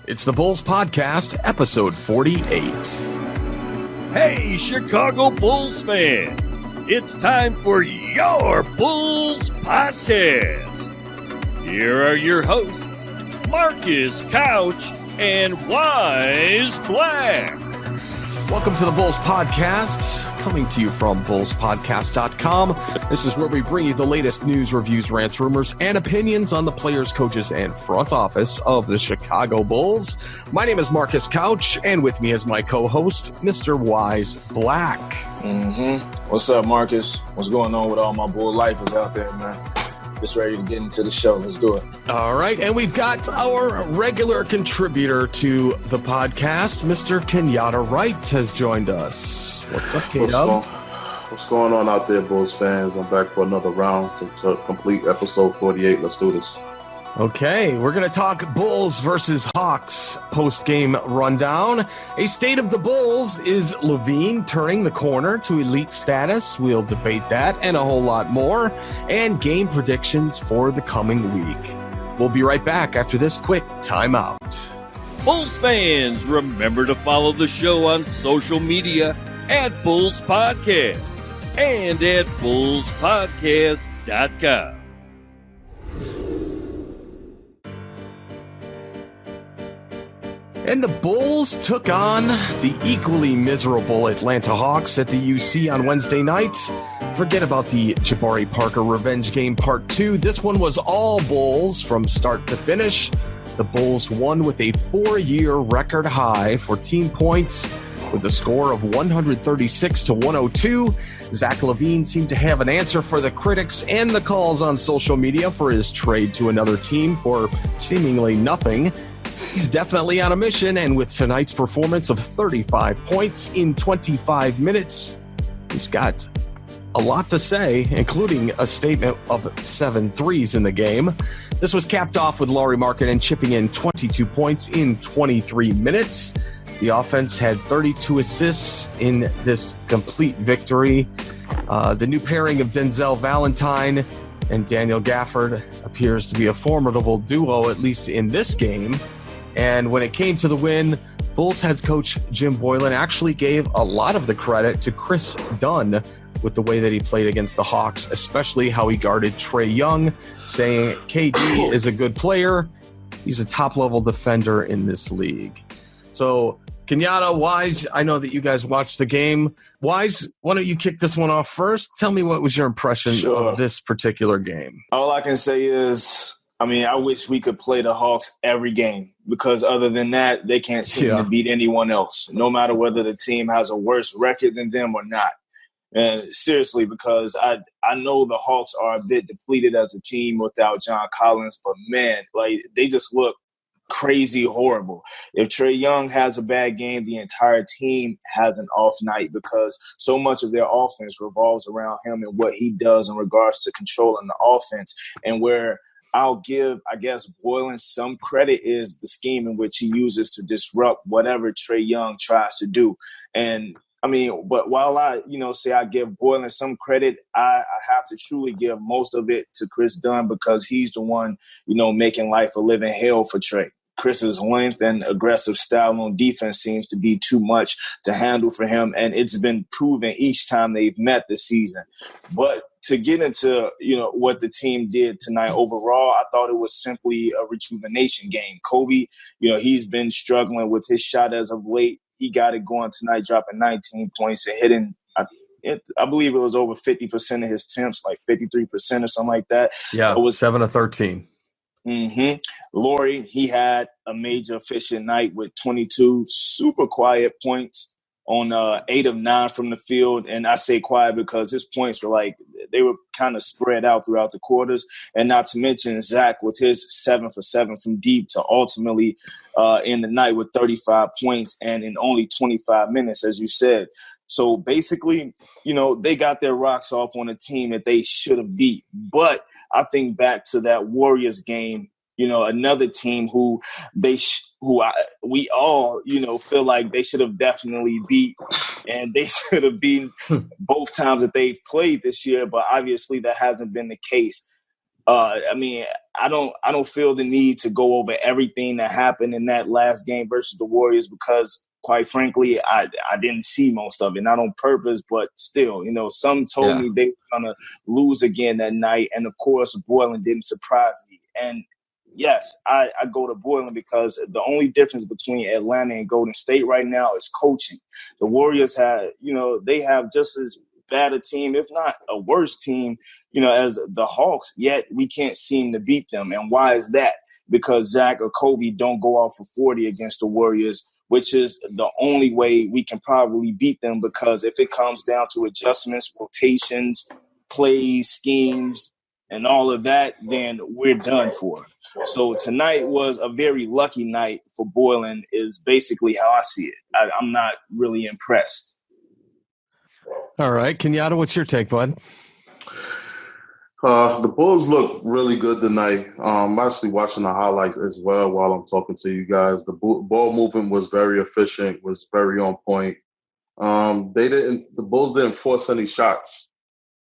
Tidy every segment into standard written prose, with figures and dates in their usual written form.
It's the Bulls Podcast, episode 48. Hey, Chicago Bulls fans! It's time for your Bulls Podcast. Here are your hosts, Marcus Couch and Wyse Black. Welcome to the Bulls Podcast, coming to you from bullspodcast.com. This is where we bring you the latest news, reviews, rants, rumors, and opinions on the players, coaches, and front office of the Chicago Bulls. My name is Marcus Couch, and with me is my co-host, Mr. Wyse Black. What's up, Marcus? What's going on with all my Bull lifers out there, man? Just ready to get into the show. Let's do it. All right, and we've got our regular contributor to the podcast, Mr. Kenyatta Wright has joined us. What's up, K-Dub? What's going on out there, Bulls fans? I'm back for another round to complete episode 48. Let's do this. Okay, we're going to talk Bulls versus Hawks post-game rundown. A state of the Bulls, is Levine turning the corner to elite status? We'll debate that and a whole lot more. And game predictions for the coming week. We'll be right back after this quick timeout. Bulls fans, remember to follow the show on social media at Bulls Podcast and at bullspodcast.com. And the Bulls took on the equally miserable Atlanta Hawks at the UC on Wednesday night. Forget about the Jabari Parker revenge game part 2. This one was all Bulls from start to finish. The Bulls won with a 4-year record high for team points with a score of 136-102. Zach LaVine seemed to have an answer for the critics and the calls on social media for his trade to another team for seemingly nothing. He's definitely on a mission, and with tonight's performance of 35 points in 25 minutes, he's got a lot to say, including a statement of 7 threes in the game. This was capped off with Lauri Markkanen chipping in 22 points in 23 minutes. The offense had 32 assists in this complete victory. The new pairing of Denzel Valentine and Daniel Gafford appears to be a formidable duo, at least in this game. And when it came to the win, Bulls head coach Jim Boylen actually gave a lot of the credit to Chris Dunn with the way that he played against the Hawks, especially how he guarded Trae Young, saying KD is a good player. He's a top-level defender in this league. So, Kenyatta, Wyse, I know that you guys watched the game. Wyse, why don't you kick this one off first? Tell me what was your impression of this particular game? All I can say is, I wish we could play the Hawks every game, because other than that, they can't seem to beat anyone else, no matter whether the team has a worse record than them or not. And seriously, because I know the Hawks are a bit depleted as a team without John Collins, but man, they just look crazy horrible. If Trae Young has a bad game, the entire team has an off night, because so much of their offense revolves around him and what he does in regards to controlling the offense. And where I'll give, I guess, Boylen some credit is the scheme in which he uses to disrupt whatever Trae Young tries to do. And but while I say I give Boylen some credit, I have to truly give most of it to Chris Dunn, because he's the one, making life a living hell for Trae. Chris's length and aggressive style on defense seems to be too much to handle for him, and it's been proven each time they've met this season. But to get into, what the team did tonight overall, I thought it was simply a rejuvenation game. Kobe, he's been struggling with his shot as of late. He got it going tonight, dropping 19 points and hitting, I believe it was over 50% of his attempts, like 53% or something like that. Yeah, it was 7 of 13. Lauri, he had a major efficient night with 22 super quiet points on 8 of 9 from the field. And I say quiet because his points were they were kind of spread out throughout the quarters. And not to mention Zach with his 7 for 7 from deep to ultimately in the night with 35 points and in only 25 minutes, as you said. So basically, they got their rocks off on a team that they should have beat. But I think back to that Warriors game, another team who we all, feel like they should have definitely beat, and they should have beaten both times that they've played this year. But obviously that hasn't been the case. I mean, I don't feel the need to go over everything that happened in that last game versus the Warriors because, quite frankly, I didn't see most of it, not on purpose, but still, some told me they were gonna lose again that night, and of course, Boylan didn't surprise me. And yes, I go to Boylan because the only difference between Atlanta and Golden State right now is coaching. The Warriors they have just as bad a team, if not a worse team, as the Hawks, yet we can't seem to beat them. And why is that? Because Zach or Kobe don't go off for 40 against the Warriors, which is the only way we can probably beat them, because if it comes down to adjustments, rotations, plays, schemes, and all of that, then we're done for. So tonight was a very lucky night for Boylan is basically how I see it. I'm not really impressed. All right. Kenyatta, what's your take, bud? The Bulls look really good tonight. I'm actually watching the highlights as well while I'm talking to you guys. The ball movement was very efficient, was very on point. The Bulls didn't force any shots.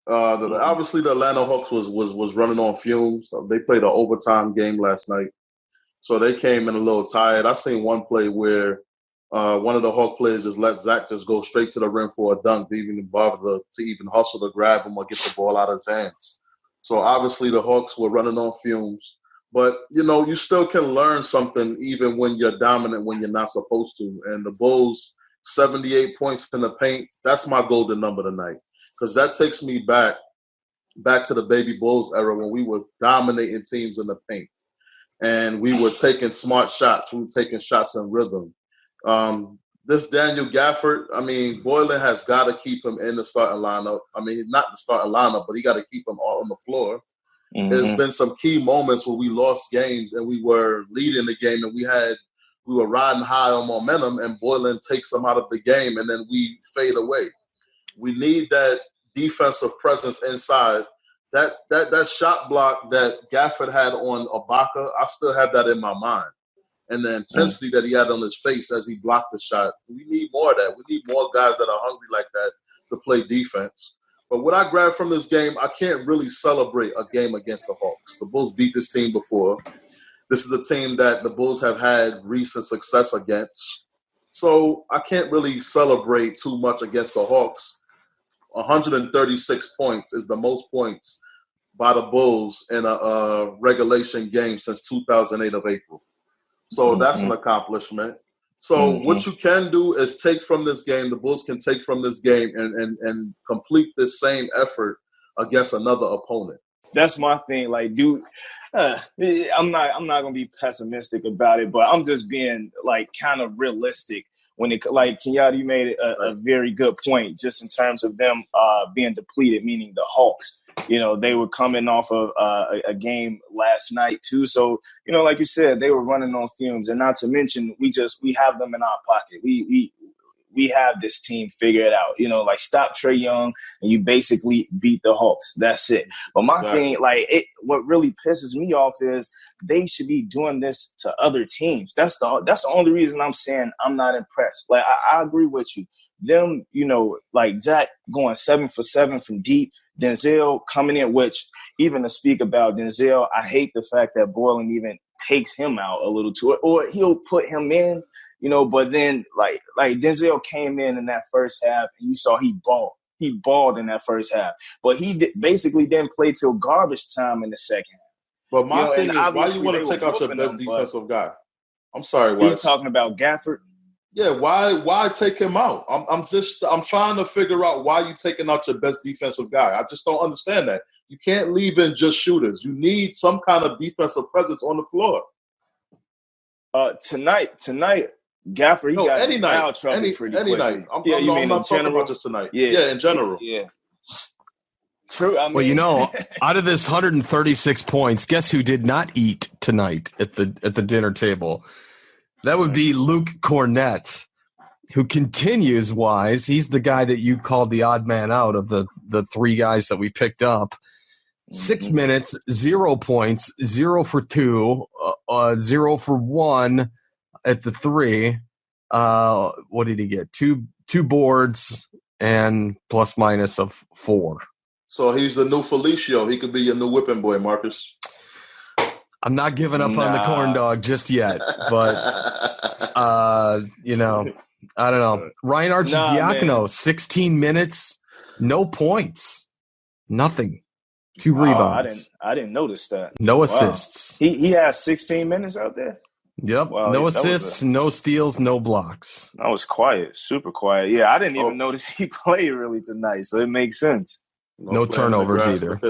Obviously, the Atlanta Hawks was running on fumes. They played an overtime game last night, so they came in a little tired. I seen one play where one of the Hawk players just let Zach just go straight to the rim for a dunk, to even bother to even hustle to grab him or get the ball out of his hands. So obviously the Hawks were running on fumes. But, you still can learn something even when you're dominant when you're not supposed to. And the Bulls, 78 points in the paint, that's my golden number tonight. Because that takes me back to the Baby Bulls era when we were dominating teams in the paint. And we were taking smart shots. We were taking shots in rhythm. This Daniel Gafford, Boylan has got to keep him in the starting lineup. Not the starting lineup, but he got to keep him on the floor. Mm-hmm. There's been some key moments where we lost games and we were leading the game and we were riding high on momentum, and Boylan takes them out of the game and then we fade away. We need that defensive presence inside. That shot block that Gafford had on Ibaka, I still have that in my mind. And the intensity that he had on his face as he blocked the shot. We need more of that. We need more guys that are hungry like that to play defense. But what I grabbed from this game, I can't really celebrate a game against the Hawks. The Bulls beat this team before. This is a team that the Bulls have had recent success against. So I can't really celebrate too much against the Hawks. 136 points is the most points by the Bulls in a regulation game since 2008 of April. So that's an accomplishment. So what you can do is take from this game, the Bulls can take from this game and complete this same effort against another opponent. That's my thing. Like, dude, I'm not gonna be pessimistic about it, but I'm just being like kind of realistic when it like Kenyatta, you made a very good point just in terms of them being depleted, meaning the Hawks. They were coming off of a game last night too. So, like you said, they were running on fumes, and not to mention we have them in our pocket. We have this team figured out, like stop Trae Young and you basically beat the Hawks. That's it. But my thing, what really pisses me off is they should be doing this to other teams. That's the only reason I'm saying I'm not impressed. Like, I agree with you. Them, like Zach going 7 for 7 from deep, Denzel coming in, which even to speak about Denzel, I hate the fact that Boylan even takes him out a little too, or he'll put him in, but then like Denzel came in that first half and you saw he balled. He balled in that first half, but he basically didn't play till garbage time in the second half. But my thing is, why you want to take out your best defensive guy? I'm sorry, why? You talking about Gafford? Yeah, why take him out? I'm trying to figure out why you taking out your best defensive guy. I just don't understand that. You can't leave in just shooters. You need some kind of defensive presence on the floor. Tonight, Gafford, he got any night, foul trouble pretty quickly. Night. I'm not talking about just tonight. Yeah, in general. Yeah. True. Well, out of this 136 points, guess who did not eat tonight at the dinner table? That would be Luke Cornett, who continues, Wyse. He's the guy that you called the odd man out of the three guys that we picked up. 6 minutes, 0 points, 0 for 2, 0 for 1 at the 3. What did he get? Two boards and plus minus of 4. So he's the new Felicio. He could be your new whipping boy, Marcus. I'm not giving up on the corn dog just yet, but you know, I don't know. Ryan Arcidiacono, 16 minutes, no points, nothing, 2 rebounds. I didn't notice that. No assists. He has 16 minutes out there. Yep. Wow, no assists, no steals, no blocks. That was quiet, super quiet. Yeah, I didn't even notice he played really tonight, so it makes sense. No turnovers either.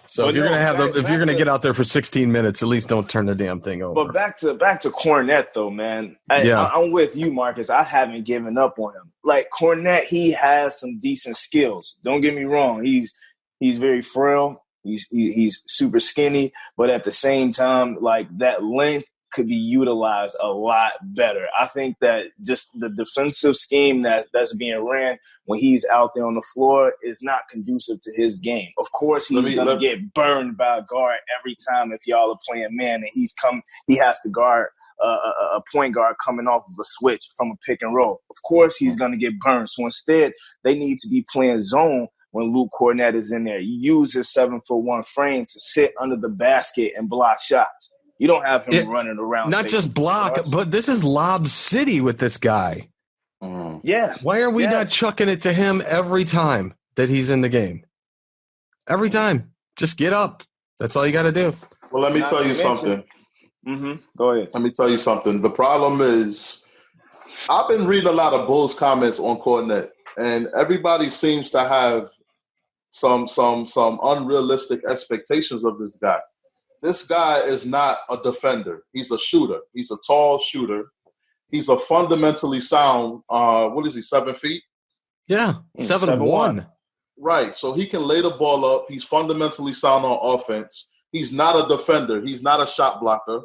So if you're gonna get out there for 16 minutes, at least don't turn the damn thing over. But back to Kornet though, man. I'm with you, Marcus. I haven't given up on him. Like Kornet, he has some decent skills. Don't get me wrong. He's very frail. He's super skinny, but at the same time, like that length could be utilized a lot better. I think that just the defensive scheme that's being ran when he's out there on the floor is not conducive to his game. Of course, he's going to get burned by a guard every time if y'all are playing man and he has to guard a point guard coming off of a switch from a pick and roll. Of course, he's going to get burned. So instead, they need to be playing zone when Luke Kornet is in there. You use his 7'1" frame to sit under the basket and block shots. You don't have him running around. Not just block, but this is Lob City with this guy. Yeah. Why are we not chucking it to him every time that he's in the game? Every time. Just get up. That's all you got to do. Well, let me tell you something. Go ahead. Let me tell you something. The problem is I've been reading a lot of Bulls comments on Kornet, and everybody seems to have some unrealistic expectations of this guy. This guy is not a defender. He's a shooter. He's a tall shooter. He's a fundamentally sound, 7 feet? Yeah, 7'1". Right, so he can lay the ball up. He's fundamentally sound on offense. He's not a defender. He's not a shot blocker.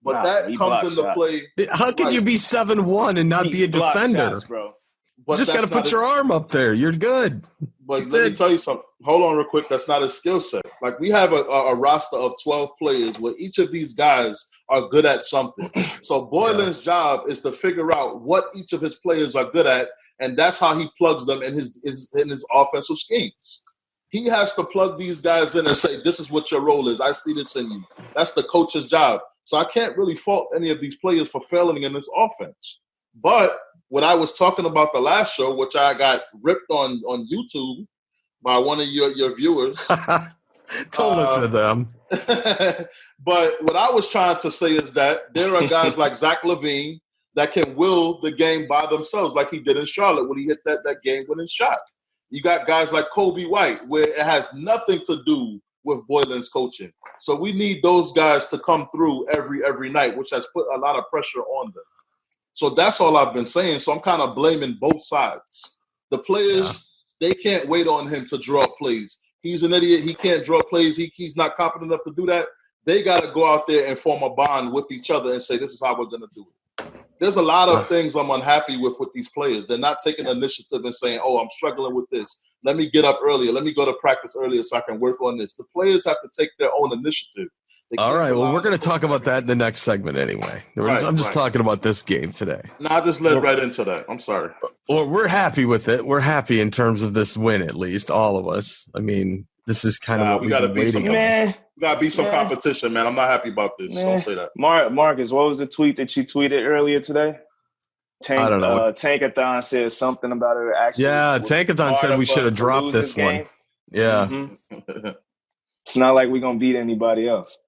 But that comes into play. How can you be 7'1" and not be a defender? Shots, bro. You just got to put your arm up there. You're good. But let me tell you something. Hold on real quick. That's not his skill set. Like, we have a roster of 12 players where each of these guys are good at something. So Boylen's job is to figure out what each of his players are good at, and that's how he plugs them in his offensive schemes. He has to plug these guys in and say, this is what your role is. I see this in you. That's the coach's job. So I can't really fault any of these players for failing in this offense. But what I was talking about the last show, which I got ripped on YouTube by one of your viewers. Don't listen to them. But what I was trying to say is that there are guys like Zach LaVine that can will the game by themselves, like he did in Charlotte when he hit that game-winning shot. You got guys like Kobe White, where it has nothing to do with Boylen's coaching. So we need those guys to come through every night, which has put a lot of pressure on them. So that's all I've been saying. So I'm kind of blaming both sides. The players, they can't wait on him to draw plays. He's an idiot. He can't draw plays. He's not competent enough to do that. They got to go out there and form a bond with each other and say, this is how we're going to do it. There's a lot of things I'm unhappy with these players. They're not taking initiative and saying, oh, I'm struggling with this. Let me get up earlier. Let me go to practice earlier so I can work on this. The players have to take their own initiative. All right, well, we're going to talk about that in the next segment anyway. I'm just talking about this game today. No, I just led right into that. I'm sorry. Well, we're happy with it. We're happy in terms of this win, at least, all of us. I mean, this is kind of what we've been waiting on. We got to be some competition, man. I'm not happy about this. Don't say that. Marcus, what was the tweet that you tweeted earlier today? I don't know. Tankathon said something about it. Actually, Tankathon said we should have dropped this one. Yeah. Mm-hmm. It's not like we're going to beat anybody else.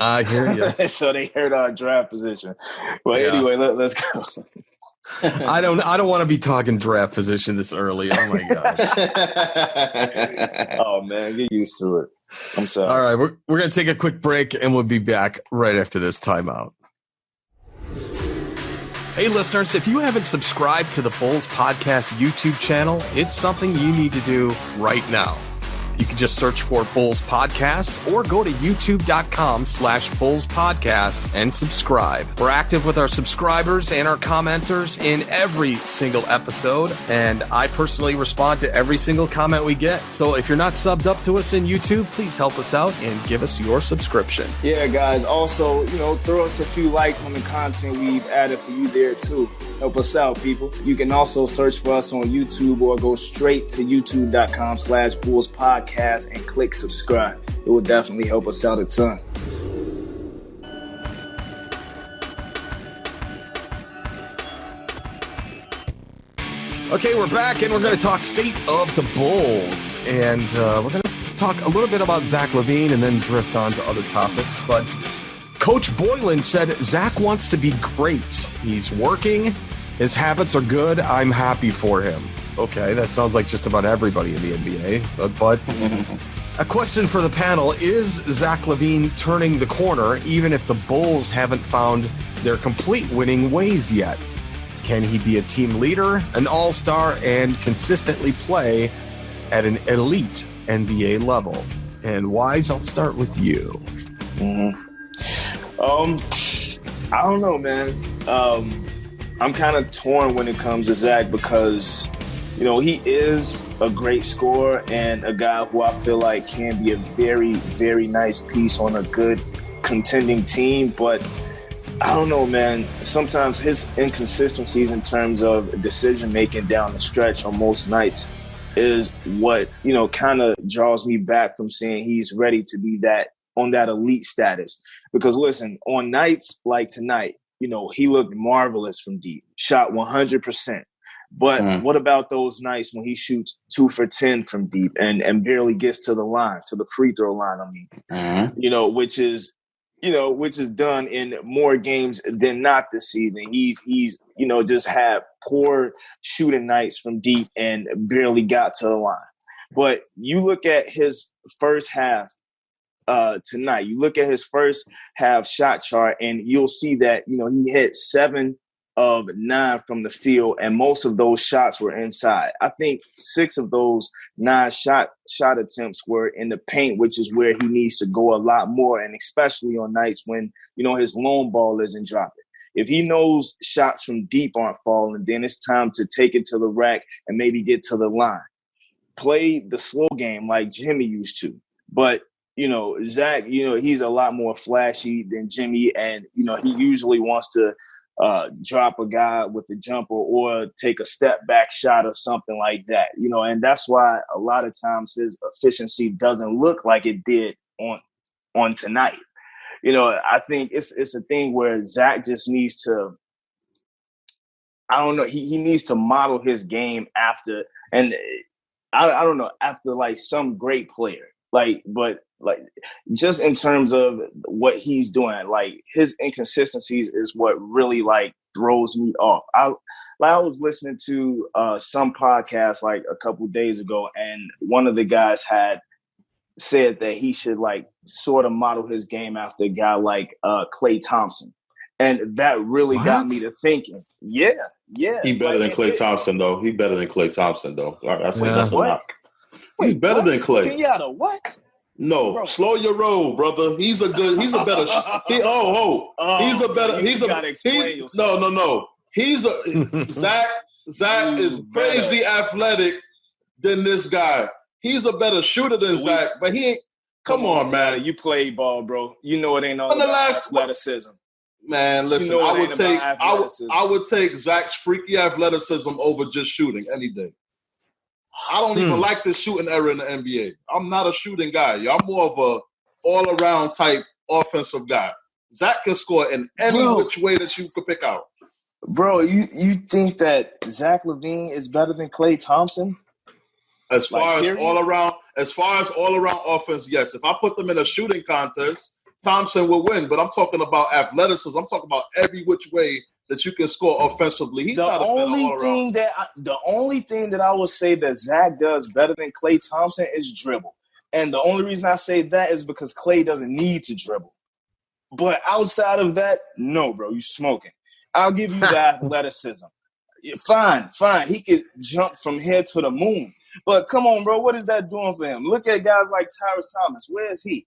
I hear you. So they heard our draft position. Well, anyway, let's go. I don't want to be talking draft position this early. Oh my gosh. Oh man, get used to it. I'm sorry. All right, we're gonna take a quick break and we'll be back right after this timeout. Hey listeners, if you haven't subscribed to the Bulls Podcast YouTube channel, it's something you need to do right now. You can just search for Bulls Podcast or go to youtube.com/Bulls Podcast and subscribe. We're active with our subscribers and our commenters in every single episode, and I personally respond to every single comment we get. So if you're not subbed up to us in YouTube, please help us out and give us your subscription. Yeah, guys. Also, throw us a few likes on the content we've added for you there too. Help us out, people. You can also search for us on YouTube or go straight to youtube.com/Bulls Podcast and click subscribe. It will definitely help us out a ton. Okay, we're back, and we're going to talk state of the Bulls. And we're going to talk a little bit about Zach LaVine and then drift on to other topics. But Coach Boylan said Zach wants to be great. He's working. His habits are good. I'm happy for him. Okay, that sounds like just about everybody in the NBA. But a question for the panel, is Zach LaVine turning the corner even if the Bulls haven't found their complete winning ways yet? Can he be a team leader, an all-star, and consistently play at an elite NBA level? And Wyse, I'll start with you. I don't know, man. I'm kind of torn when it comes to Zach because, he is a great scorer and a guy who I feel like can be a very, very nice piece on a good contending team. But I don't know, man. Sometimes his inconsistencies in terms of decision-making down the stretch on most nights is what, kind of draws me back from saying he's ready to be on that elite status. Because listen, on nights like tonight, he looked marvelous from deep, shot 100%. But what about those nights when he shoots 2 for 10 from deep and barely gets to the line, to the free throw line? Which is done in more games than not this season. He's just had poor shooting nights from deep and barely got to the line. But you look at his first half tonight, you look at his first half shot chart, and you'll see that, he hit 7 of 9 from the field, and most of those shots were inside. I think 6 of those 9 shot attempts were in the paint, which is where he needs to go a lot more, and especially on nights when, his lone ball isn't dropping. If he knows shots from deep aren't falling, then it's time to take it to the rack and maybe get to the line. Play the slow game like Jimmy used to. But, Zach, he's a lot more flashy than Jimmy, and, he usually wants to drop a guy with the jumper or take a step back shot or something like that, and that's why a lot of times his efficiency doesn't look like it did on tonight. I think it's a thing where Zach just needs to, I don't know, he needs to model his game after, and I don't know, after like some great player, but just in terms of what he's doing, like his inconsistencies is what really throws me off. I was listening to some podcast like a couple days ago, and one of the guys had said that he should sort of model his game after a guy like Klay Thompson. And that really got me to thinking. Yeah. He better than Klay Thompson, though. He better than Klay Thompson, though. That's a knock. He's better than Klay. Kenyatta, what? No, bro. Slow your roll, brother. He's a better. He's a better. Zach is crazy athletic than this guy. He's a better shooter than Zach, but he ain't. Come on, man. You play ball, bro. You know it ain't all about athleticism. Man, listen, I would take Zach's freaky athleticism over just shooting any day. I don't even like the shooting era in the NBA. I'm not a shooting guy. I'm more of a all-around type offensive guy. Zach can score in any which way that you could pick out. Bro, you think that Zach LaVine is better than Klay Thompson? As far as all-around offense, yes. If I put them in a shooting contest, Thompson will win. But I'm talking about athleticism. I'm talking about every which way that you can score offensively. He's not a better all-around. The only thing that I would say that Zach does better than Klay Thompson is dribble. And the only reason I say that is because Klay doesn't need to dribble. But outside of that, no, bro, you smoking. I'll give you the athleticism. Fine. He could jump from here to the moon. But come on, bro, what is that doing for him? Look at guys like Tyrus Thomas. Where is he?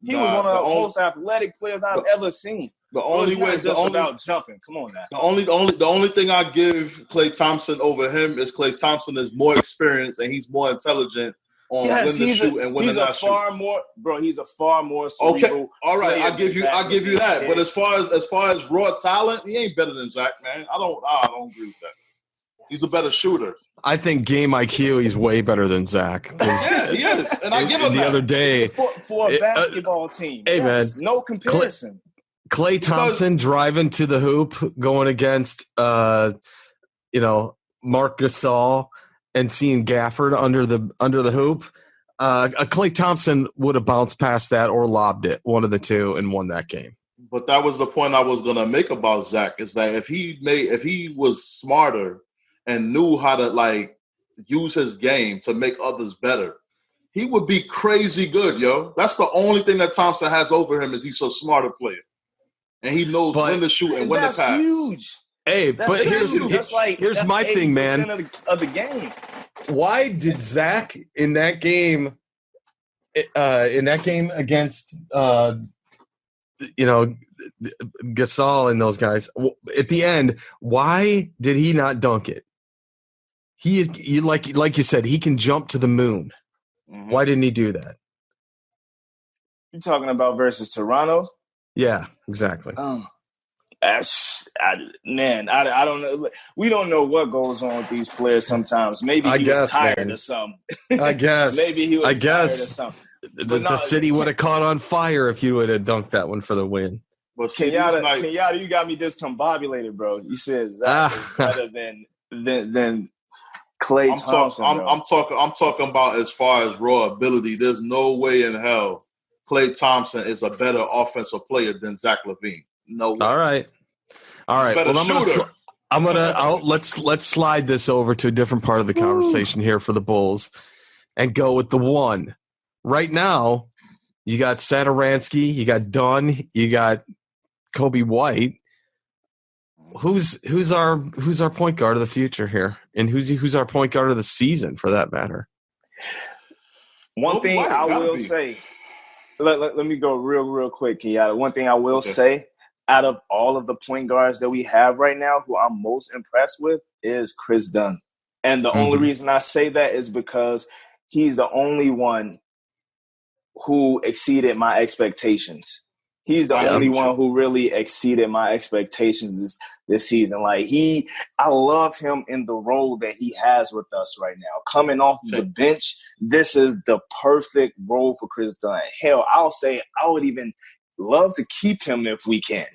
He was one of the most athletic players I've ever seen. The only way it's just about jumping. Come on now. The only thing I give Klay Thompson over him is Klay Thompson is more experienced and he's more intelligent on when to shoot and when to not shoot. He's a far more cerebral. Okay, all right, I give you that. But as far as raw talent, he ain't better than Zach, man. I don't agree with that. He's a better shooter. I think game IQ, he's way better than Zach. Yeah, he is. And I give him the that. other day. For a basketball team. Hey, man. No comparison. Klay Thompson driving to the hoop, going against, Marc Gasol and seeing Gafford under the hoop. Klay Thompson would have bounced past that or lobbed it, one of the two, and won that game. But that was the point I was going to make about Zach, is that if he was smarter and knew how to use his game to make others better, he would be crazy good, yo. That's the only thing that Thompson has over him, is he's a smarter player. And he knows when to shoot and when to pass. That's huge. Hey, but here's my thing, man. Of the game. Why did Zach in that game against Gasol and those guys at the end? Why did he not dunk it? He like you said, he can jump to the moon. Mm-hmm. Why didn't he do that? You're talking about versus Toronto? Yeah, exactly. I don't know. We don't know what goes on with these players sometimes. Maybe he was tired of something. I guess. Maybe he was tired of something. The city would have caught on fire if you would have dunked that one for the win. But Kenyatta, you got me discombobulated, bro. You said Zach is better than Klay Thompson. I'm talking about as far as raw ability. There's no way in hell Klay Thompson is a better offensive player than Zach LaVine. No way. All right. Well, let's slide this over to a different part of the conversation here for the Bulls and go with the one. Right now, you got Satoransky, you got Dunn, you got Kobe White. Who's our point guard of the future here, and who's our point guard of the season for that matter? One thing I will say. Let me go real quick, Kenyatta. One thing I will say, out of all of the point guards that we have right now, who I'm most impressed with is Chris Dunn. And the only reason I say that is because he's the only one who exceeded my expectations. He's the only one who really exceeded my expectations this season. I love him in the role that he has with us right now. Coming off the bench, this is the perfect role for Chris Dunn. Hell, I'll say I would even love to keep him if we can.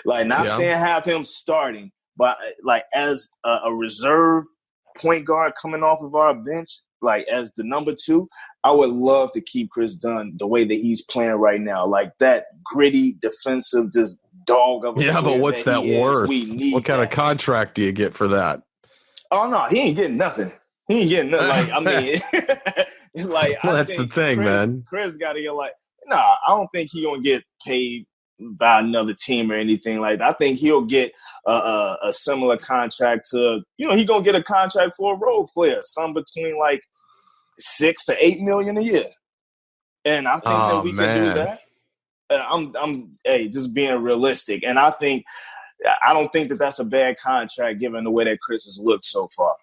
Saying have him starting, but as a reserve point guard coming off of our bench, as the number 2, I would love to keep Chris Dunn the way that he's playing right now. That gritty, defensive, just dog of a player. But what's that worth? What kind of contract do you get for that? Oh, no, he ain't getting nothing. That's the thing, man. Chris got to get I don't think he's going to get paid by another team or anything like that. I think he'll get a similar contract to, he's going to get a contract for a role player, some between $6 to $8 million a year. And I think that we can do that. I'm just being realistic. And I don't think that that's a bad contract given the way that Chris has looked so far.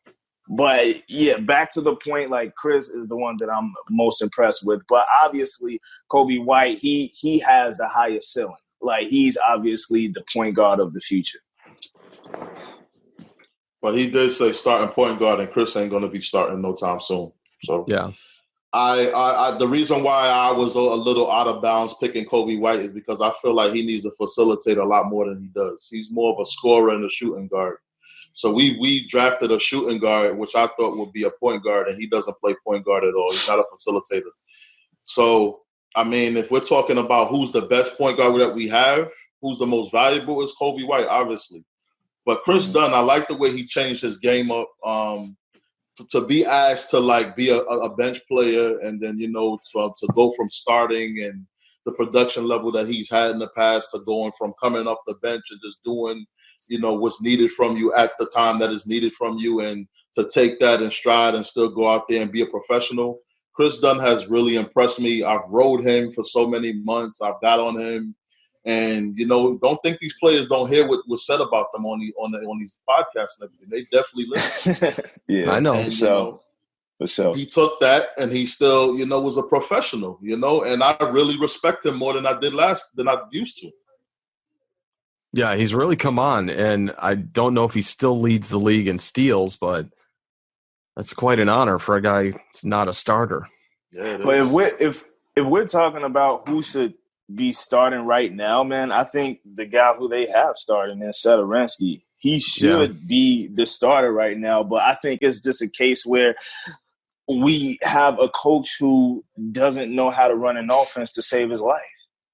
But yeah, back to the point, Chris is the one that I'm most impressed with. But obviously, Kobe White, he has the highest ceiling. He's obviously the point guard of the future. But he did say starting point guard, and Chris ain't going to be starting no time soon. So yeah, I the reason why I was a little out of bounds picking Kobe White is because I feel like he needs to facilitate a lot more than he does. He's more of a scorer and a shooting guard. So we drafted a shooting guard, which I thought would be a point guard, and he doesn't play point guard at all. He's not a facilitator. So, if we're talking about who's the best point guard that we have, who's the most valuable is Kobe White, obviously. But Chris Dunn, I like the way he changed his game up. To be asked to be a bench player and then, to go from starting and the production level that he's had in the past to going from coming off the bench and just doing, what's needed from you at the time that is needed from you, and to take that in stride and still go out there and be a professional. Chris Dunn has really impressed me. I've rode him for so many months. I've got on him. And, don't think these players don't hear what was said about them on these podcasts and everything. They definitely listen. Yeah, I know. And, For sure. He took that and he still, was a professional, and I really respect him more than I used to. Yeah, he's really come on, and I don't know if he still leads the league in steals, but that's quite an honor for a guy who's not a starter. Yeah, but if we're talking about who should be starting right now, man, I think the guy who they have starting is Satoransky. He should be the starter right now, but I think it's just a case where we have a coach who doesn't know how to run an offense to save his life.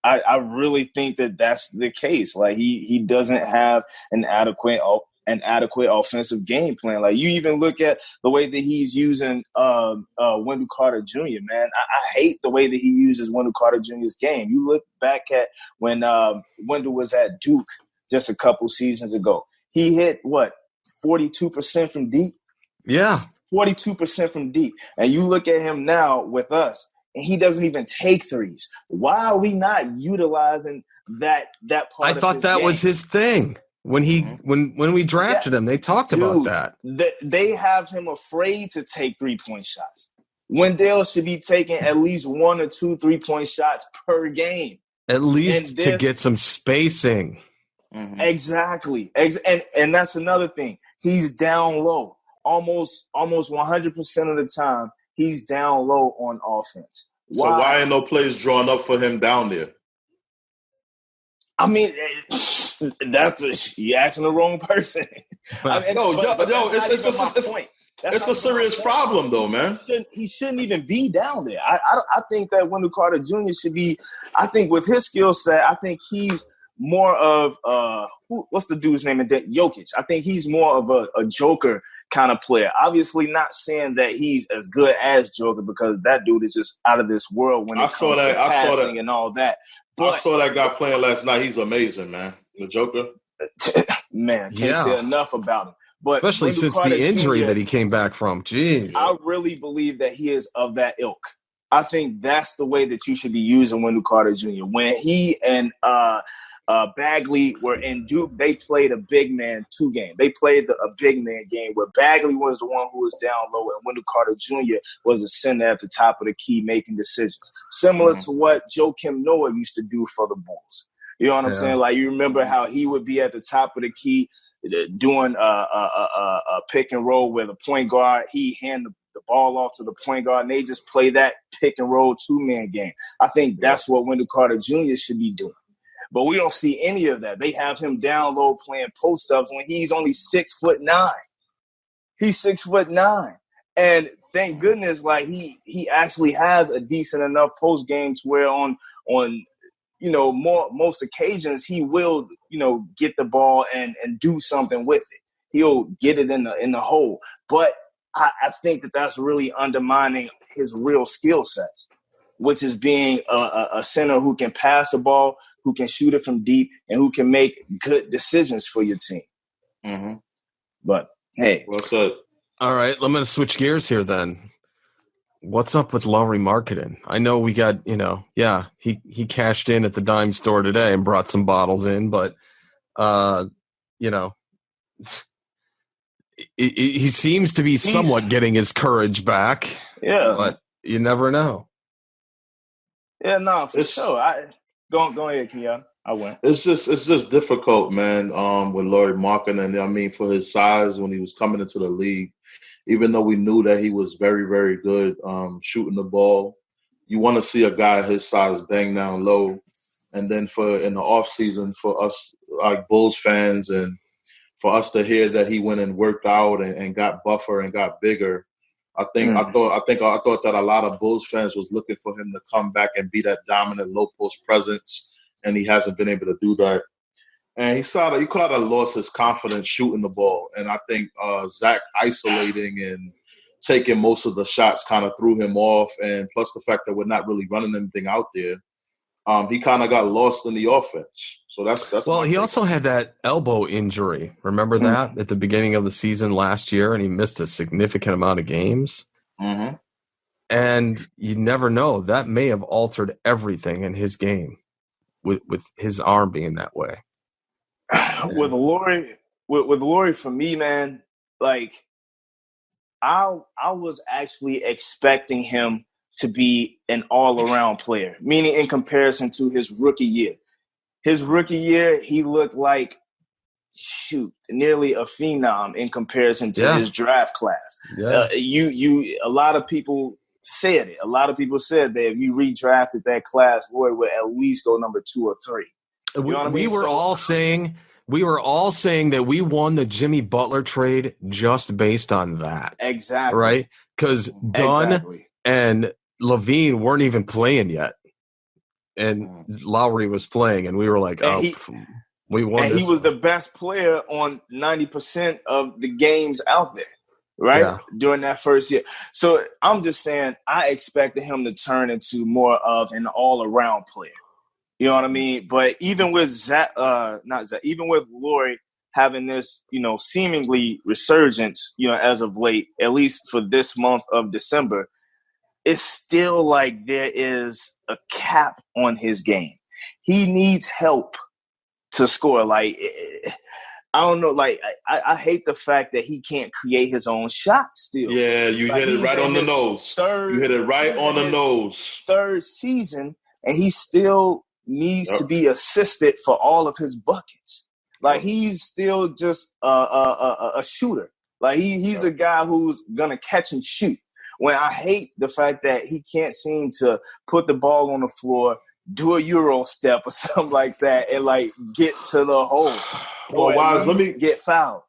I really think that that's the case. Like he doesn't have an adequate offensive game plan. Like you even look at the way that he's using Wendell Carter Jr., man. I hate the way that he uses Wendell Carter Jr.'s game. You look back at when Wendell was at Duke just a couple seasons ago. He hit, 42% from deep? Yeah. 42% from deep. And you look at him now with us, and he doesn't even take threes. Why are we not utilizing that part I thought that was his thing. When we drafted him, they talked about that. They have him afraid to take 3-point shots. Wendell should be taking at least 1 or 2 3-point shots per game. At least to get some spacing. Mm-hmm. Exactly. And that's another thing. He's down low. Almost 100% of the time, he's down low on offense. So why ain't no plays drawn up for him down there? I mean, you're asking the wrong person. It's a serious problem, though, man. He shouldn't even be down there. I think that Wendell Carter Jr. should be. I think with his skill set, I think he's more of what's the dude's name? Jokic. I think he's more of a Joker kind of player. Obviously, not saying that he's as good as Joker because that dude is just out of this world when it comes to passing and all that. But I saw that guy playing last night. He's amazing, man. The Joker. Man, can't say enough about him. But especially Wendell since Carter the injury Jr., that he came back from. Jeez. I really believe that he is of that ilk. I think that's the way that you should be using Wendell Carter Jr. When he and Bagley were in Duke, they played a big man 2 game. They played a big man game where Bagley was the one who was down low and Wendell Carter Jr. was the center at the top of the key making decisions. Similar to what Joakim Noah used to do for the Bulls. You know what I'm saying? Like, you remember how he would be at the top of the key doing a pick and roll where the point guard, he hand the ball off to the point guard, and they just play that pick and roll 2-man game. I think that's what Wendell Carter Jr. should be doing. But we don't see any of that. They have him down low playing post-ups when he's only 6'9". He's 6'9". And thank goodness, like he actually has a decent enough post game to where on most occasions he will, get the ball and do something with it. He'll get it in the hole. But I think that that's really undermining his real skill sets, which is being a center who can pass the ball, who can shoot it from deep, and who can make good decisions for your team. Mm-hmm. But, hey. What's up? All right, I'm going to switch gears here then. What's up with Lauri Markkanen? I know we got, he cashed in at the dime store today and brought some bottles in, but, he seems to be somewhat getting his courage back. Yeah. But you never know. Yeah, no, for sure. Go ahead, Kenyatta. I went. It's just difficult, man. With Lauri Markkanen, I mean, for his size when he was coming into the league, even though we knew that he was very, very good shooting the ball, you want to see a guy his size bang down low, and then in the off season for us like Bulls fans and for us to hear that he went and worked out and got buffer and got bigger. I thought that a lot of Bulls fans was looking for him to come back and be that dominant low post presence, and he hasn't been able to do that. And he kind of lost his confidence shooting the ball. And I think Zach isolating and taking most of the shots kind of threw him off. And plus the fact that we're not really running anything out there. he kind of got lost in the offense. So that's well, he also had that elbow injury. Remember that at the beginning of the season last year, and he missed a significant amount of games. Mm-hmm. And you never know. That may have altered everything in his game with his arm being that way. With Laurie, for me, man, like I was actually expecting him to be an all-around player, meaning in comparison to his rookie year. His rookie year, he looked like nearly a phenom in comparison to his draft class. Yeah. A lot of people said it. A lot of people said that if you redrafted that class, Lloyd would at least go number 2 or 3. You know what I mean? We were all saying that we won the Jimmy Butler trade just based on that. Exactly. Right? Because Dunn and Levine weren't even playing yet. And Lowry was playing, and we were like, we won. And he was the best player on 90% of the games out there, right? During that first year. So I'm just saying, I expected him to turn into more of an all-around player. You know what I mean? But even with even with Laurie having this, seemingly resurgence, as of late, at least for this month of December, it's still like there is a cap on his game. He needs help to score. Like, I don't know. Like, I hate the fact that he can't create his own shot still. Yeah, you hit it right on the nose. You hit it right on the nose. Third season, and he still needs to be assisted for all of his buckets. Like, he's still just a shooter. Like, he's a guy who's going to catch and shoot. When I hate the fact that he can't seem to put the ball on the floor, do a Euro step or something like that, and like get to the hole. Well, Wyse, let me get fouled.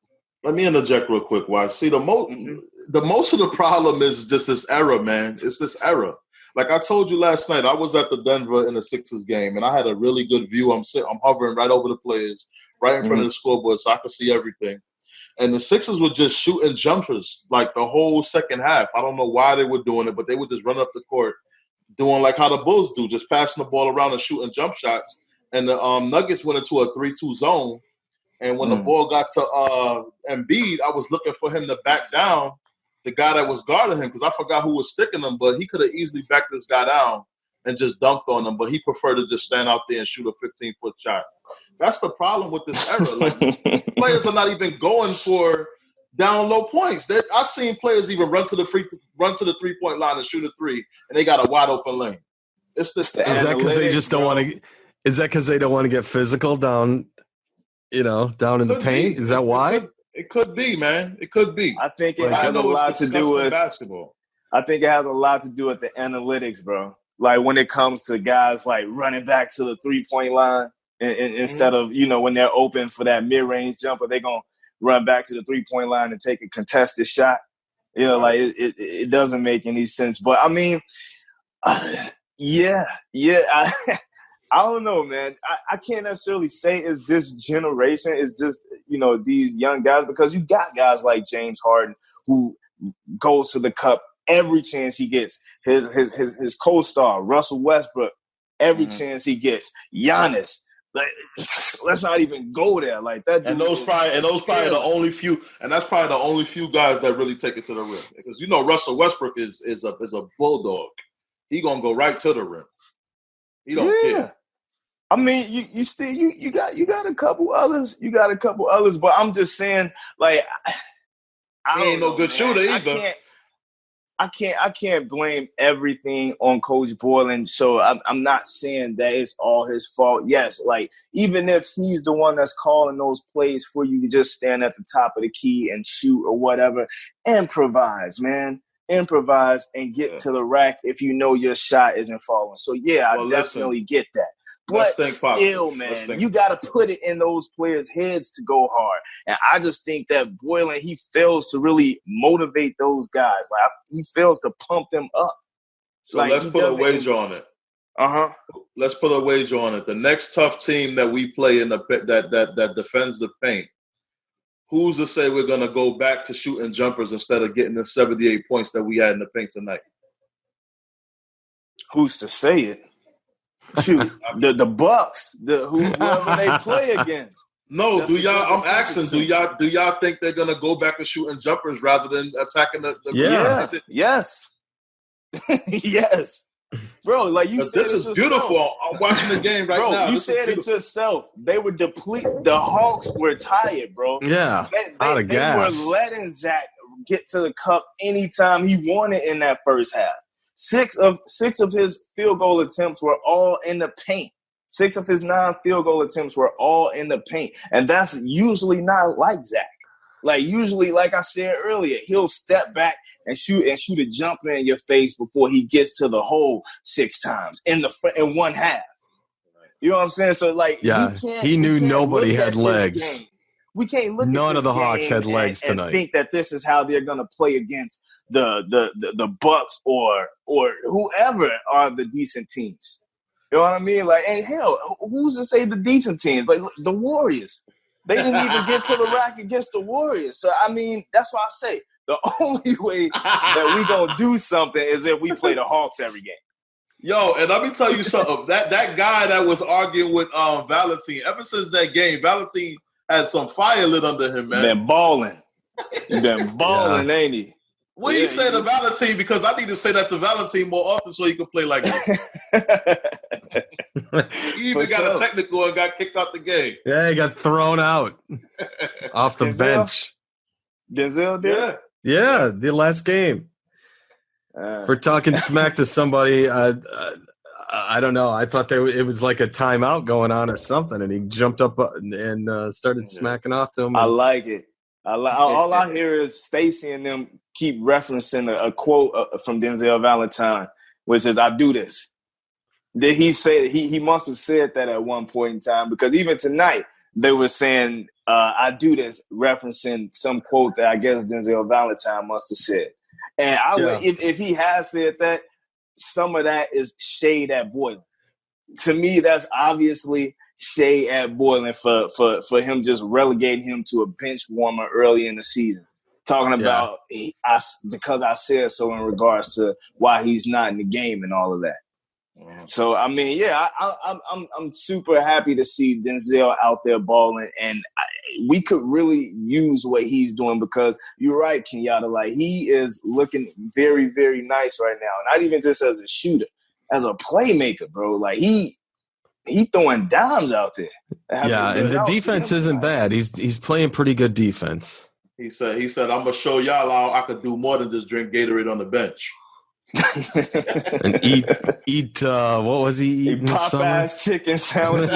Let me interject real quick, Wyse. See, the most of the problem is just this era, man. It's this era. Like I told you last night, I was at the Denver in the Sixers game, and I had a really good view. I'm hovering right over the players, right in front of the scoreboard, so I could see everything. And the Sixers were just shooting jumpers like the whole second half. I don't know why they were doing it, but they would just run up the court, doing like how the Bulls do, just passing the ball around and shooting jump shots. And the Nuggets went into a 3-2 zone. And when the ball got to Embiid, I was looking for him to back down the guy that was guarding him because I forgot who was sticking him, but he could have easily backed this guy down and just dunked on him. But he preferred to just stand out there and shoot a 15-foot shot. That's the problem with this era. Like, players are not even going for down low points. I've seen players even run to the 3-point line and shoot a 3, and they got a wide open lane. It's the Is that because they just don't want to? Is that because they don't want to get physical down? Down in the paint. Is that why? It could be, man. It could be. I think it has a lot to do with basketball. I think it has a lot to do with the analytics, bro. Like when it comes to guys like running back to the 3-point line instead of, when they're open for that mid-range jumper, they're going to run back to the 3-point line and take a contested shot. Like it doesn't make any sense. But I mean, I don't know, man. I can't necessarily say it's this generation. It's just, these young guys, because you got guys like James Harden who goes to the cup every chance he gets. His co-star, Russell Westbrook, every chance he gets. Giannis. Like, let's not even go there. Like that. And those probably the only few, and that's probably the only few guys that really take it to the rim. Because Russell Westbrook is a bulldog. He gonna go right to the rim. He don't care. I mean, you still you got a couple others. You got a couple others, but I'm just saying, like, he ain't no good shooter either. I can't blame everything on Coach Boylen. So I'm not saying that it's all his fault. Yes, like even if he's the one that's calling those plays for you to just stand at the top of the key and shoot or whatever, improvise, man. Improvise and get to the rack if you know your shot isn't falling. So I definitely get that. But still, man, you got to put it in those players' heads to go hard. And I just think that Boylen, he fails to really motivate those guys. Like he fails to pump them up. So let's put a wager on it. Let's put a wager on it. The next tough team that we play in that defends the paint, who's to say we're going to go back to shooting jumpers instead of getting the 78 points that we had in the paint tonight? Who's to say it? Shoot, the Bucks, whoever they play against. No, I'm asking, do y'all think they're gonna go back to shooting jumpers rather than attacking the Yes. Yes. Bro, like you said, this is beautiful. I'm watching the game right now. You said it yourself. They were depleted. The Hawks were tired, bro. Yeah, out of gas. They were letting Zach get to the cup anytime he wanted in that first half. Six of his field goal attempts were all in the paint. 6 of his 9 field goal attempts were all in the paint, and that's usually not like Zach. Like usually, like I said earlier, he'll step back and shoot a jumper in your face before he gets to the hole 6 times in one half. You know what I'm saying? So like, he knew nobody had legs. We can't look. None at of the Hawks had legs tonight. And think that this is how they're going to play against the Bucks or whoever are the decent teams. You know what I mean? Like, and hell, who's to say the decent teams? Like the Warriors. They didn't even get to the rack against the Warriors. So, I mean, that's why I say the only way that we going to do something is if we play the Hawks every game. Yo, and let me tell you something. That guy that was arguing with Valentine, ever since that game, Valentine had some fire lit under him, man. Been balling. Ain't he? What do you say to Valentine? Because I need to say that to Valentine more often so he can play like that. He even got a technical and got kicked out the game. Yeah, he got thrown out off the bench. Denzel did? Yeah, the last game. For talking smack to somebody, I don't know. I thought it was like a timeout going on or something, and he jumped up and started smacking off to him. I like it. All I hear is Stacey and them keep referencing a quote from Denzel Valentine, which is, "I do this." Did he say he must have said that at one point in time? Because even tonight they were saying, "I do this," referencing some quote that I guess Denzel Valentine must have said. And if he has said that, some of that is shade at Boylen. To me, that's obviously shade at Boylen for him just relegating him to a bench warmer early in the season. Talking about because I said so in regards to why he's not in the game and all of that. So I mean, I'm super happy to see Denzel out there balling, and we could really use what he's doing because you're right, Kenyatta. Like he is looking very, very nice right now. Not even just as a shooter, as a playmaker, bro. Like he throwing dimes out there. Yeah, and the defense isn't bad. He's playing pretty good defense. He said, I'm gonna show y'all how I could do more than just drink Gatorade on the bench. And eat what was he eating? Popeye's chicken sandwich.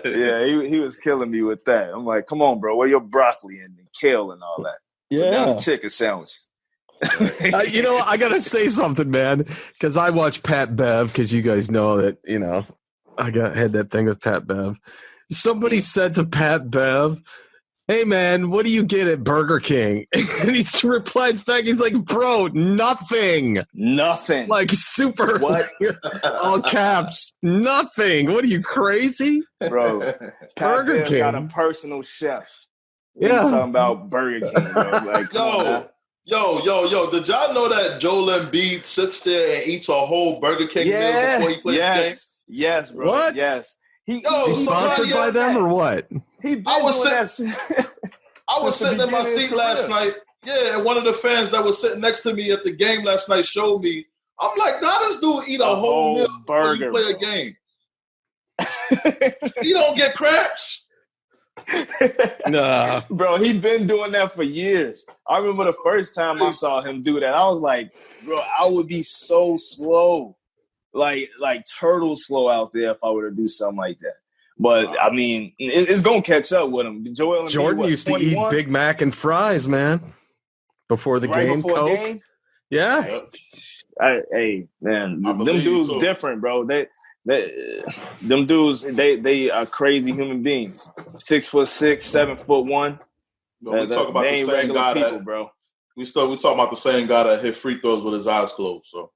Yeah, he was killing me with that. I'm like, come on, bro, where your broccoli and kale and all that? Yeah, chicken sandwich. I gotta say something, man, because I watch Pat Bev. Because you guys know that I had that thing with Pat Bev. Somebody said to Pat Bev, "Hey, man, what do you get at Burger King?" And he replies back, he's like, "Bro, nothing." Nothing. Like super, what? All caps, nothing. What are you, crazy? Bro, Burger King got a personal chef. Yeah. We're talking about Burger King, bro. Like, Yo, did y'all know that Joel Embiid sits there and eats a whole Burger King meal before he plays the game? Yes, bro. What? Yes. He's sponsored by them or what? I was sitting in my seat last night. Yeah, and one of the fans that was sitting next to me at the game last night showed me. I'm like, how does dude eat a whole meal burger when you play a game? He don't get cramps. Nah. Bro, he's been doing that for years. I remember the first time I saw him do that. I was like, bro, I would be so slow. Like turtle slow out there if I were to do something like that. But, I mean, it's going to catch up with him. Jordan used 21? To eat Big Mac and fries, man, before the game. Coke. Game? Yeah. Hey, man, them dudes different, bro. Them dudes, they are crazy human beings. 6'6", 7'1". We talk about the same guy people, bro. We talk about the same guy that hit free throws with his eyes closed. So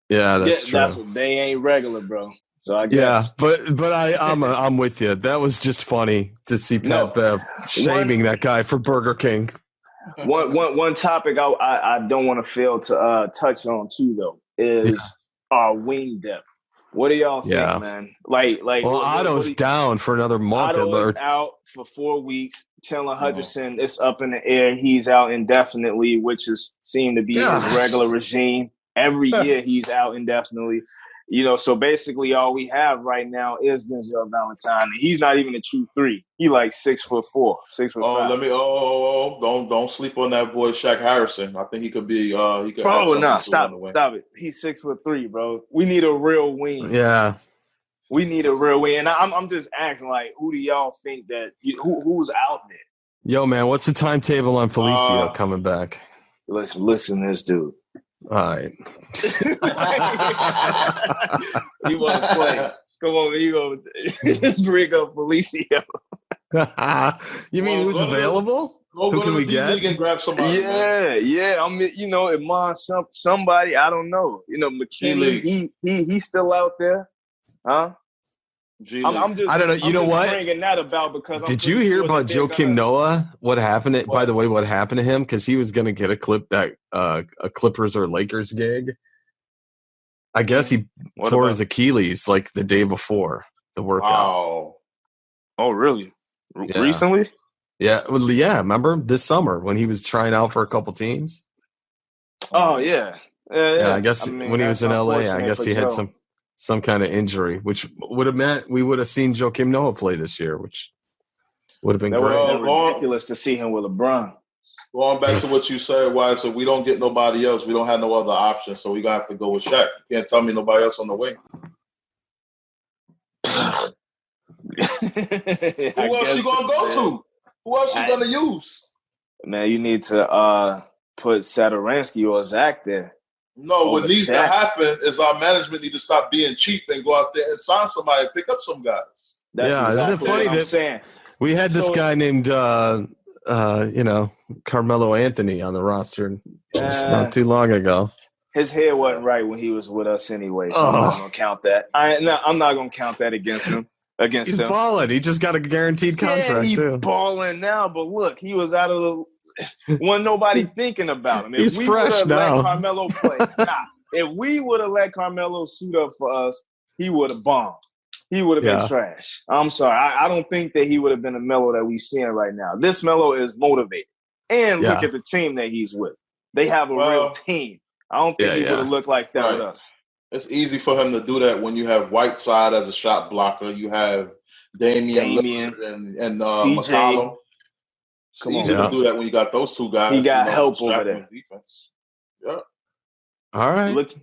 yeah, that's true. That's what, they ain't regular, bro. So I guess. Yeah, but I'm with you. That was just funny to see Pat Bev shaming that guy for Burger King. One topic I don't want to fail to touch on too, though, is our wing depth. What do y'all think, man? Like, well, Otto's down for another month. Otto is out for 4 weeks. Chandler Hutchinson is up in the air. He's out indefinitely, which is seemed to be his regular regime. Every year he's out indefinitely. So basically all we have right now is Denzel Valentine. He's not even a true 3. He like 6'4", 6'5". Don't sleep on that boy Shaq Harrison. I think he could be he could. Stop it. He's 6'3", bro. We need a real wing. Yeah. We need a real wing. And I'm just asking, like, who do y'all think that who's out there? Yo, man, what's the timetable on Felicio coming back? Listen to this dude. All right. He want to play. Come on, you go bring up Felicio. You mean who's available? Who can we get? And grab somebody. Yeah. I mean, it might somebody. I don't know. McKinney. He's still out there, huh? I'm just. I don't know. You know what? Bringing that about because. Did you hear about Joakim Noah? What happened? By the way, what happened to him? Because he was going to get a Clippers or Lakers gig. I guess he tore his Achilles like the day before the workout. Wow. Oh, really? Yeah. Recently? Yeah. Well, yeah. Remember this summer when he was trying out for a couple teams? Oh yeah. Yeah. I guess when he was in LA, I guess he had some kind of injury, which would have meant we would have seen Joakim Noah play this year, which would have been great. Ridiculous to see him with LeBron. Going back to what you said, Wyse, if we don't get nobody else, we don't have no other option, so we gotta have to go with Shaq. You can't tell me nobody else on the wing. Who else you gonna go to? Who else you gonna use? Man, you need to put Sadaransky or Zach there. No, what needs to happen is our management need to stop being cheap and go out there and sign somebody and pick up some guys. That's exactly isn't it funny what I'm saying. We had this guy named Carmelo Anthony on the roster just not too long ago. His head wasn't right when he was with us anyway, so I'm not going to count that. I'm not going to count that against him. He's balling. He just got a guaranteed contract, he's too. balling now, but look, he was out of the – wasn't nobody thinking about him. He's fresh now. Let Carmelo play. If we would have let Carmelo suit up for us, he would have bombed. He would have been trash. I'm sorry. I don't think that he would have been a Melo that we're seeing right now. This Melo is motivated. And look at the team that he's with. They have a real team. I don't think he would have looked like that with us. It's easy for him to do that when you have Whiteside as a shot blocker. You have Damian and McCollum. It's easy to do that when you got those two guys. He got help over there. Defense. Yeah. All right.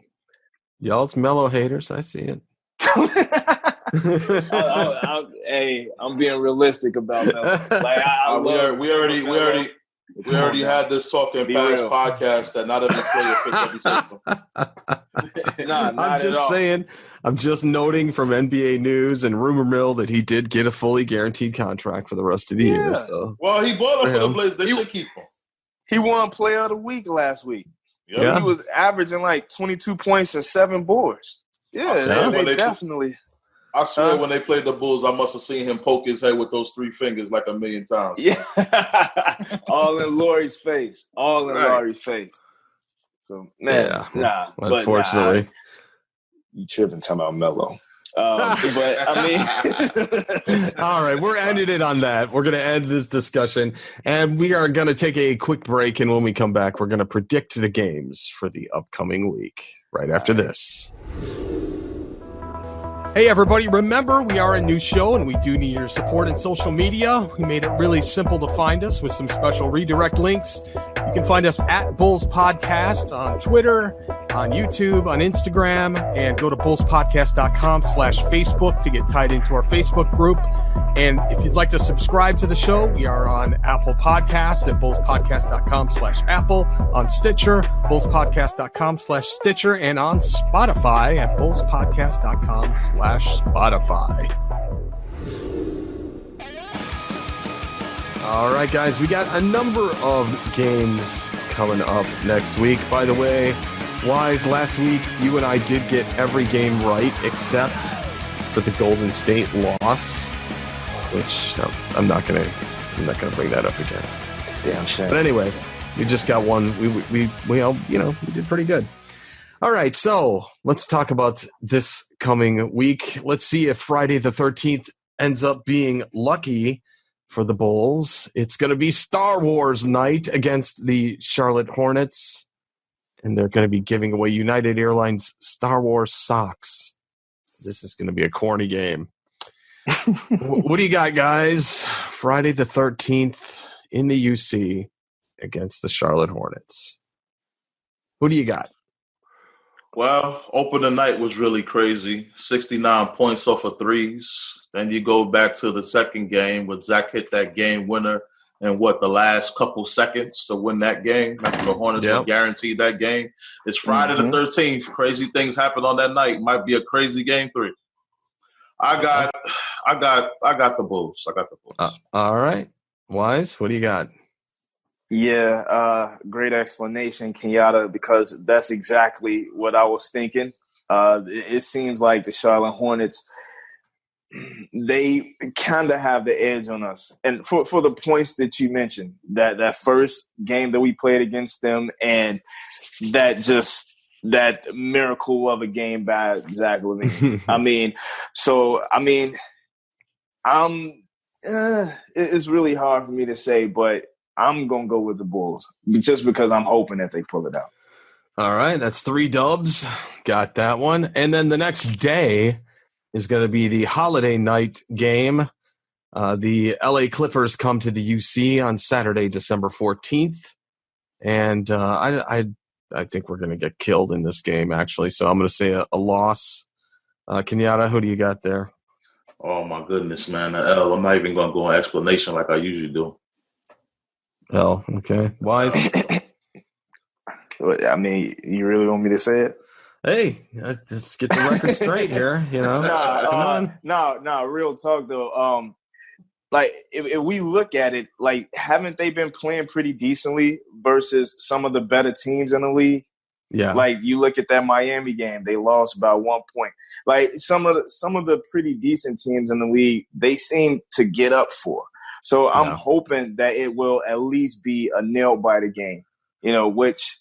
Y'all's Melo haters. I see it. Hey, I'm being realistic about that. We already had this talk in past podcasts that not every player fits every system. I'm just saying. I'm just noting from NBA News and Rumor Mill that he did get a fully guaranteed contract for the rest of the year. So. Well, he bought it for the Blazers. They should keep him. He won Player of the Week last week. Yeah. He was averaging like 22 points and 7 boards. Yeah, they definitely. I swear when they played the Bulls, I must have seen him poke his head with those 3 fingers like a million times. Yeah. All in Laurie's face. Laurie's face. So, man, unfortunately. You tripping talking about Melo. But, I mean. All right, we're ending it on that. We're going to end this discussion, and we are going to take a quick break, and when we come back, we're going to predict the games for the upcoming week right after this. Hey, everybody, remember, we are a new show, and we do need your support in social media. We made it really simple to find us with some special redirect links. You can find us at Bulls Podcast on Twitter, on YouTube, on Instagram, and go to bullspodcast.com/Facebook to get tied into our Facebook group. And if you'd like to subscribe to the show, we are on Apple Podcasts at bullspodcast.com/Apple, on Stitcher, bullspodcast.com/Stitcher, and on Spotify at bullspodcast.com/Spotify. All right, guys, we got a number of games coming up next week. By the way, Wyse, last week you and I did get every game right except for the Golden State loss, which I'm not gonna bring that up again. Yeah, I'm sure. But anyway, we just got one. We did pretty good. All right, so let's talk about this coming week. Let's see if Friday the 13th ends up being lucky for the Bulls. It's going to be Star Wars night against the Charlotte Hornets, and they're going to be giving away United Airlines Star Wars socks. This is going to be a corny game. What do you got, guys? Friday the 13th in the UC against the Charlotte Hornets. Who do you got? Well, opening night was really crazy. 69 points off of threes. Then you go back to the second game where Zach hit that game winner in the last couple seconds to win that game. After the Hornets were guaranteed that game. It's Friday the 13th. Crazy things happened on that night. Might be a crazy game 3. I got the Bulls. I got the Bulls. All right. Wyse, what do you got? Yeah, great explanation, Kenyatta, because that's exactly what I was thinking. It seems like the Charlotte Hornets, they kind of have the edge on us. And for the points that you mentioned, that first game that we played against them and that miracle of a game by Zach LaVine. It's really hard for me to say, but I'm going to go with the Bulls just because I'm hoping that they pull it out. All right, that's 3 dubs. Got that one. And then the next day is going to be the holiday night game. The LA Clippers come to the UC on Saturday, December 14th. And I think we're going to get killed in this game, actually. So I'm going to say a loss. Kenyatta, who do you got there? Oh, my goodness, man. L. I'm not even going to go on explanation like I usually do. Oh, okay. Wyse? I mean, you really want me to say it? Hey, let's get the record straight here. You know, come on. No, real talk though. Like if we look at it, like haven't they been playing pretty decently versus some of the better teams in the league? Yeah. Like you look at that Miami game, they lost by 1 point. Like some of the pretty decent teams in the league, they seem to get up for. So I'm hoping that it will at least be a nail-biter game, which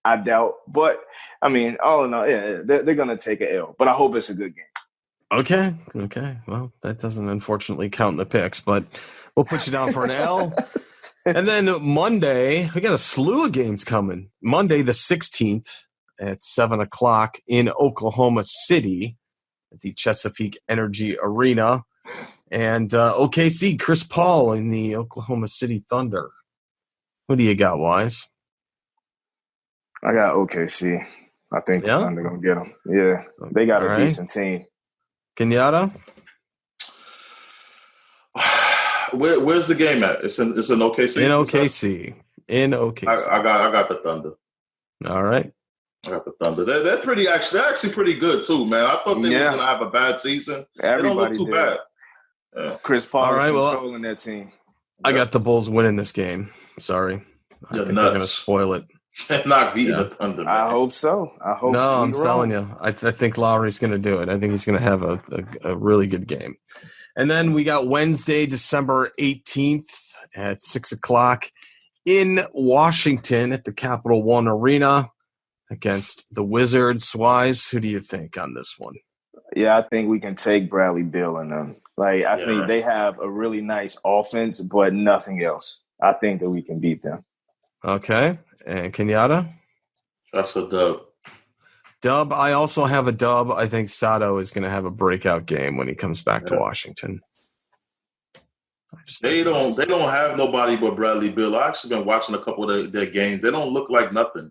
I doubt. But, I mean, all in all, they're going to take an L. But I hope it's a good game. Okay. Well, that doesn't unfortunately count in the picks, but we'll put you down for an L. And then Monday, we got a slew of games coming. Monday the 16th at 7 o'clock in Oklahoma City at the Chesapeake Energy Arena. And OKC, Chris Paul in the Oklahoma City Thunder. Who do you got, Wyse? I got OKC. I think the Thunder going to get them. Yeah, they got a decent team. Kenyatta? Where's the game at? It's in OKC? In OKC. I got the Thunder. All right. I got the Thunder. They're actually pretty good too, man. I thought they were going to have a bad season. They don't look too bad. Yeah. Chris Paul is controlling that team. I got the Bulls winning this game. Sorry. I think they're going to spoil it. Not beating the Thunder, man. I hope so. I'm telling you. I think Lowry's going to do it. I think he's going to have a really good game. And then we got Wednesday, December 18th at 6 o'clock in Washington at the Capital One Arena against the Wizards. Wyse, who do you think on this one? Yeah, I think we can take Bradley Beal in them. I think they have a really nice offense, but nothing else. I think that we can beat them. Okay. And Kenyatta? That's a dub. Dub. I also have a dub. I think Sato is going to have a breakout game when he comes back to Washington. They don't have nobody but Bradley Beal. I've actually been watching a couple of their games. They don't look like nothing.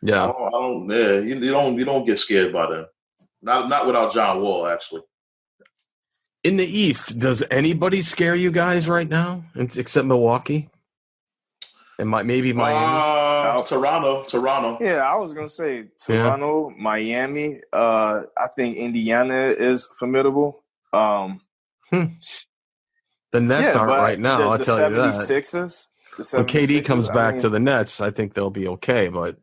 Yeah. You don't get scared by them. Not without John Wall, actually. In the East, does anybody scare you guys right now, except Milwaukee? And maybe Miami? Toronto. Yeah, I was going to say Toronto, Miami. I think Indiana is formidable. The Nets aren't right now, I'll tell you that. 76ers, when KD comes back to the Nets, I think they'll be okay, but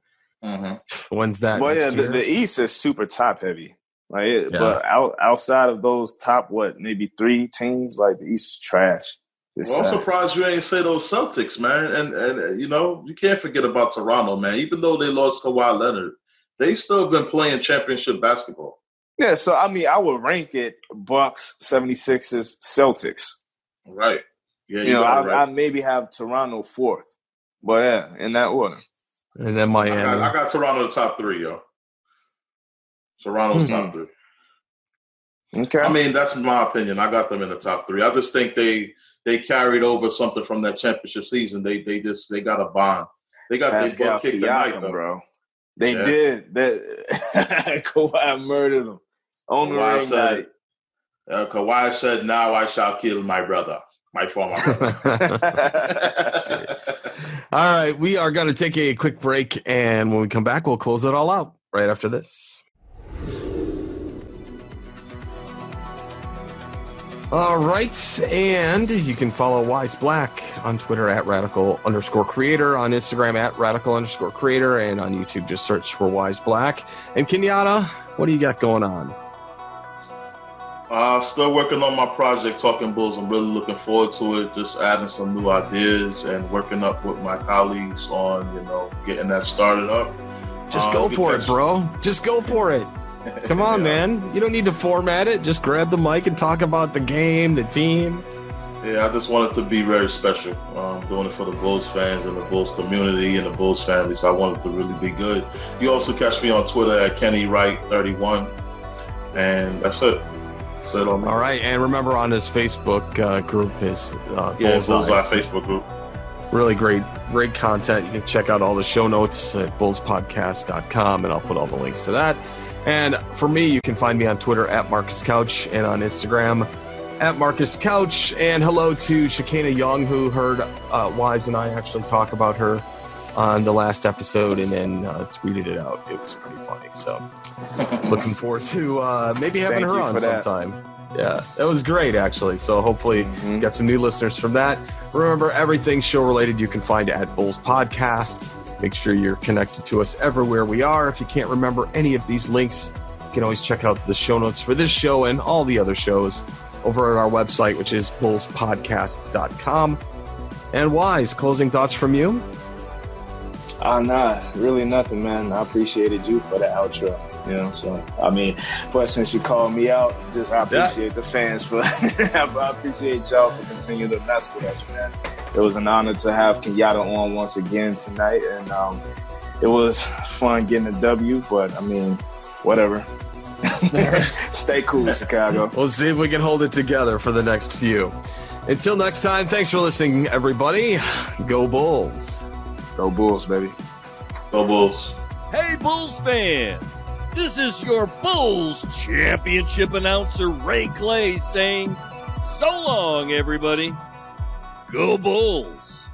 when's that? Well, the East is super top-heavy. But outside of those top, maybe 3 teams, the East is trash. Well, I'm surprised you ain't say those Celtics, man. And you can't forget about Toronto, man. Even though they lost Kawhi Leonard, they still have been playing championship basketball. Yeah, so I mean, I would rank it Bucks, 76ers, Celtics. Right. Yeah, you know, right. I maybe have Toronto fourth, but yeah, in that order. And then Miami. I got Toronto the top three, yo. Toronto's top three. Okay. I mean, that's my opinion. I got them in the top three. I just think they carried over something from that championship season. They got a bond. They got their butt kicked tonight, bro. They did. Kawhi murdered them on the ring night. Kawhi said, "Now I shall kill my brother, my former brother." All right, we are going to take a quick break, and when we come back, we'll close it all out right after this. All right, and you can follow Wyse Black on Twitter at @radical_creator, on Instagram at @radical_creator, and on YouTube just search for Wyse Black. And Kenyatta, what do you got going on? Still working on my project, Talking Bulls. I'm really looking forward to it. Just adding some new ideas and working up with my colleagues on, getting that started up. Just go for it, bro. Just go for it. Come on, man. You don't need to format it. Just grab the mic and talk about the game, the team. Yeah, I just want it to be very special. I'm doing it for the Bulls fans and the Bulls community and the Bulls family, so I want it to really be good. You also catch me on Twitter at Kenny Wright 31, and that's it. That's it on me. All right, and remember on his Facebook group, his Bullseye Facebook group. Really great content. You can check out all the show notes at bullspodcast.com, and I'll put all the links to that. And for me, you can find me on Twitter at Marcus Couch and on Instagram at Marcus Couch. And hello to Shekinah Young, who heard Wyse and I actually talk about her on the last episode and then tweeted it out. It was pretty funny. So looking forward to maybe having her on sometime. Yeah, that was great, actually. So hopefully we got some new listeners from that. Remember, everything show-related you can find at Bulls Podcast. Make sure you're connected to us everywhere we are. If you can't remember any of these links, you can always check out the show notes for this show and all the other shows over at our website, which is bullspodcast.com. And Wyse, closing thoughts from you? Nah, really nothing, man. I appreciated you for the outro. So I mean, but since you called me out, I appreciate the fans, but I appreciate y'all for continuing to mess with us, man. It was an honor to have Kenyatta on once again tonight, and it was fun getting a W, but I mean, whatever. Stay cool, Chicago. We'll see if we can hold it together for the next few. Until next time, thanks for listening, everybody. Go Bulls. Go Bulls, baby. Go Bulls. Hey, Bulls fans. This is your Bulls championship announcer, Ray Clay, saying so long, everybody. Go Bulls.